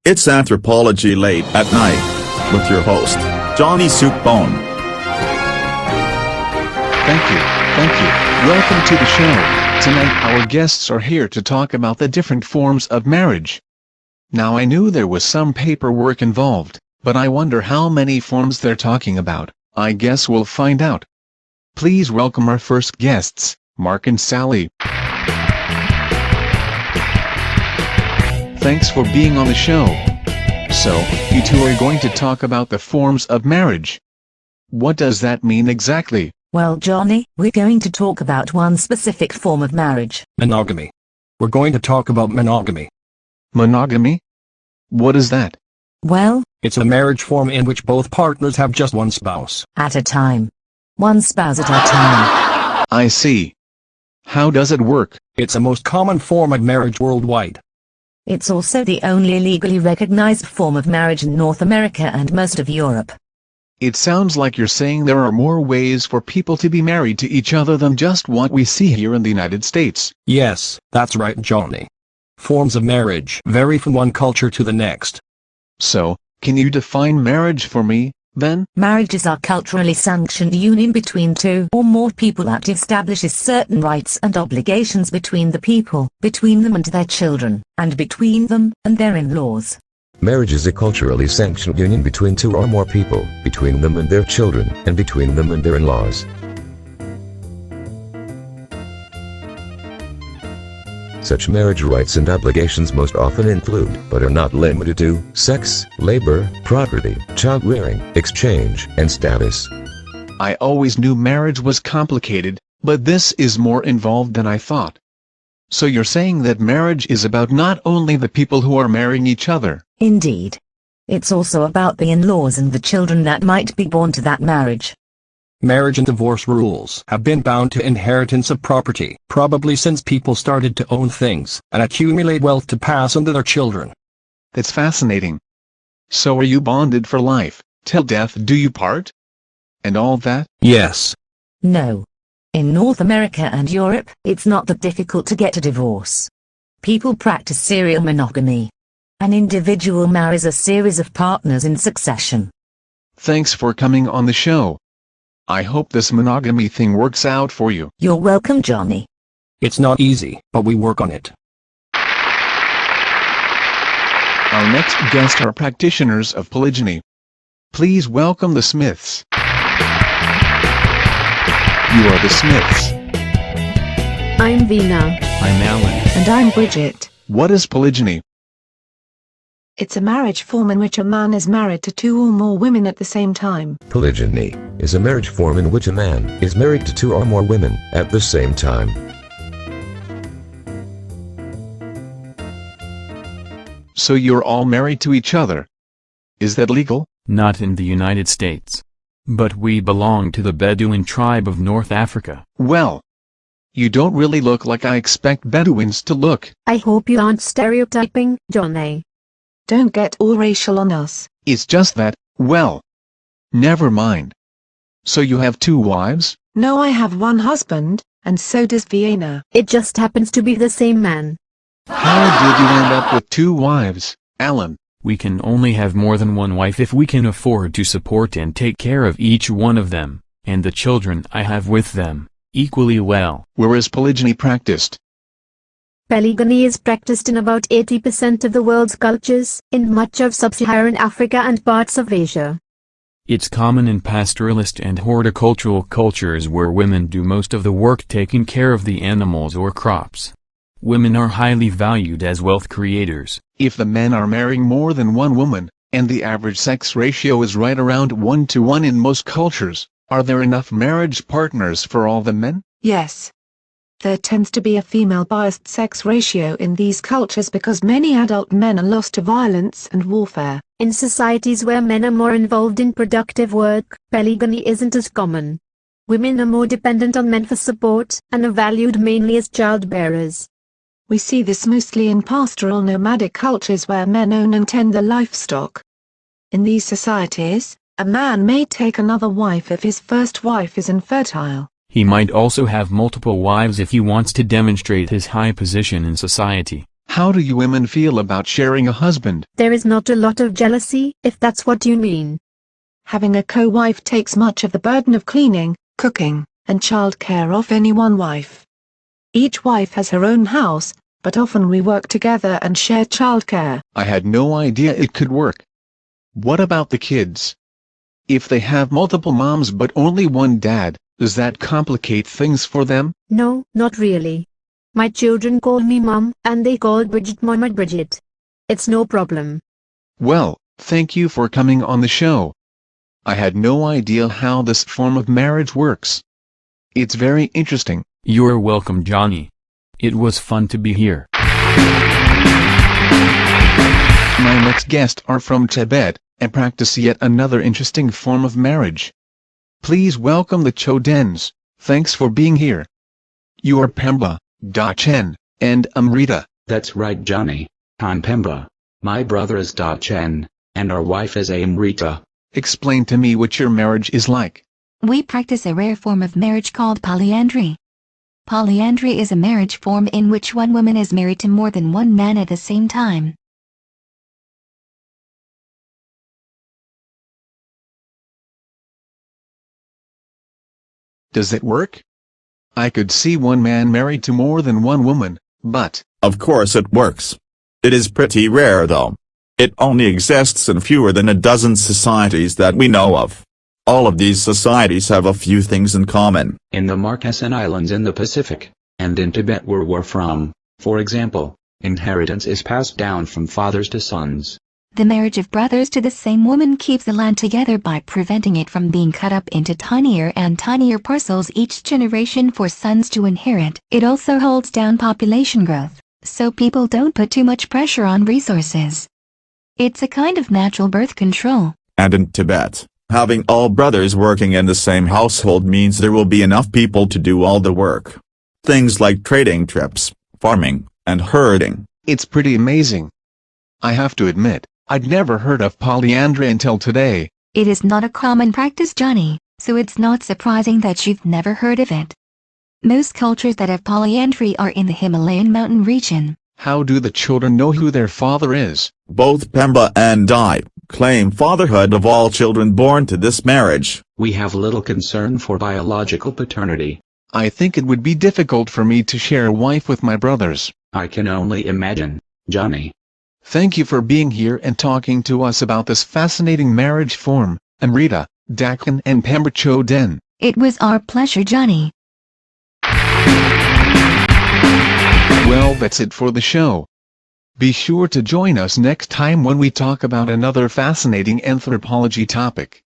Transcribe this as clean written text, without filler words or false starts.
It's Anthropology Late at Night, with your host, Johnny Soupbone. Thank you. Welcome to the show. Tonight our guests are here to talk about the different forms of marriage. Now I knew there was some paperwork involved, but I wonder how many forms they're talking about. I guess we'll find out. Please welcome our first guests, Mark and Sally. Thanks for being on the show. So, you two are going to talk about the forms of marriage. What does that mean exactly? Well, Johnny, we're going to talk about one specific form of marriage. Monogamy. We're going to talk about monogamy. Monogamy? What is that? Well, It's a marriage form in which both partners have just one spouse. at a time. One spouse at a time. I see. How does it work? It's the most common form of marriage worldwide. It's also the only legally recognized form of marriage in North America and most of Europe. It sounds like you're saying there are more ways for people to be married to each other than just what we see here in the United States. Yes, that's right, Johnny. Forms of marriage vary from one culture to the next. So, can you define marriage for me, then? Marriage is a culturally sanctioned union between two or more people that establishes certain rights and obligations between the people, between them and their children, and between them and their in-laws. Marriage is a culturally sanctioned union between two or more people, between them and their children, and between them and their in-laws. Such marriage rights and obligations most often include, but are not limited to, sex, labor, property, child-rearing, exchange, and status. I always knew marriage was complicated, but this is more involved than I thought. So you're saying that marriage is about not only the people who are marrying each other. Indeed. It's also about the in-laws and the children that might be born to that marriage. Marriage and divorce rules have been bound to inheritance of property, probably since people started to own things and accumulate wealth to pass on to their children. That's fascinating. So are you bonded for life, till death do you part? And all that? Yes. No. In North America and Europe, it's not that difficult to get a divorce. People practice serial monogamy. An individual marries a series of partners in succession. Thanks for coming on the show. I hope this monogamy thing works out for you. You're welcome, Johnny. It's not easy, but we work on it. Our next guests are practitioners of polygyny. Please welcome the Smiths. You are the Smiths. I'm Vina. I'm Alan. And I'm Bridget. What is polygyny? It's a marriage form in which a man is married to two or more women at the same time. Polygyny is a marriage form in which a man is married to two or more women at the same time. So you're all married to each other. Is that legal? Not in the United States. But we belong to the Bedouin tribe of North Africa. Well, you don't really look like I expect Bedouins to look. I hope you aren't stereotyping, Johnny. Don't get all racial on us. It's just that, well, never mind. So you have two wives? No, I have one husband, and so does Vienna. It just happens to be the same man. How did you end up with two wives, Alan? We can only have more than one wife if we can afford to support and take care of each one of them, and the children I have with them, equally well. Where is polygyny practiced? Polygyny is practiced in about 80% of the world's cultures, in much of sub-Saharan Africa and parts of Asia. It's common in pastoralist and horticultural cultures where women do most of the work taking care of the animals or crops. Women are highly valued as wealth creators. If the men are marrying more than one woman, and the average sex ratio is right around 1:1 in most cultures, are there enough marriage partners for all the men? Yes. There tends to be a female-biased sex ratio in these cultures because many adult men are lost to violence and warfare. In societies where men are more involved in productive work, polygyny isn't as common. Women are more dependent on men for support, and are valued mainly as child-bearers. We see this mostly in pastoral nomadic cultures where men own and tend the livestock. In these societies, a man may take another wife if his first wife is infertile. He might also have multiple wives if he wants to demonstrate his high position in society. How do you women feel about sharing a husband? There is not a lot of jealousy, if that's what you mean. Having a co-wife takes much of the burden of cleaning, cooking, and childcare off any one wife. Each wife has her own house, but often we work together and share childcare. I had no idea it could work. What about the kids? If they have multiple moms but only one dad, does that complicate things for them? No, not really. My children call me Mom, and they call Bridget Mama Bridget. It's no problem. Well, thank you for coming on the show. I had no idea how this form of marriage works. It's very interesting. You're welcome, Johnny. It was fun to be here. My next guests are from Tibet, and practice yet another interesting form of marriage. Please welcome the Chodens. Thanks for being here. You are Pemba, Da Chen, and Amrita. That's right, Johnny. I'm Pemba. My brother is Da Chen, and our wife is Amrita. Explain to me what your marriage is like. We practice a rare form of marriage called polyandry. Polyandry is a marriage form in which one woman is married to more than one man at the same time. Does it work? I could see one man married to more than one woman, but... Of course it works. It is pretty rare though. It only exists in fewer than a dozen societies that we know of. All of these societies have a few things in common. In the Marquesan Islands in the Pacific, and in Tibet where we're from, for example, inheritance is passed down from fathers to sons. The marriage of brothers to the same woman keeps the land together by preventing it from being cut up into tinier and tinier parcels each generation for sons to inherit. It also holds down population growth, so people don't put too much pressure on resources. It's a kind of natural birth control. And in Tibet, having all brothers working in the same household means there will be enough people to do all the work. Things like trading trips, farming, and herding. It's pretty amazing. I have to admit, I'd never heard of polyandry until today. It is not a common practice, Johnny, so it's not surprising that you've never heard of it. Most cultures that have polyandry are in the Himalayan mountain region. How do the children know who their father is? Both Pemba and I claim fatherhood of all children born to this marriage. We have little concern for biological paternity. I think it would be difficult for me to share a wife with my brothers. I can only imagine, Johnny. Thank you for being here and talking to us about this fascinating marriage form, Amrita, Dakan and Pemba Choden. It was our pleasure, Johnny. Well, that's it for the show. Be sure to join us next time when we talk about another fascinating anthropology topic.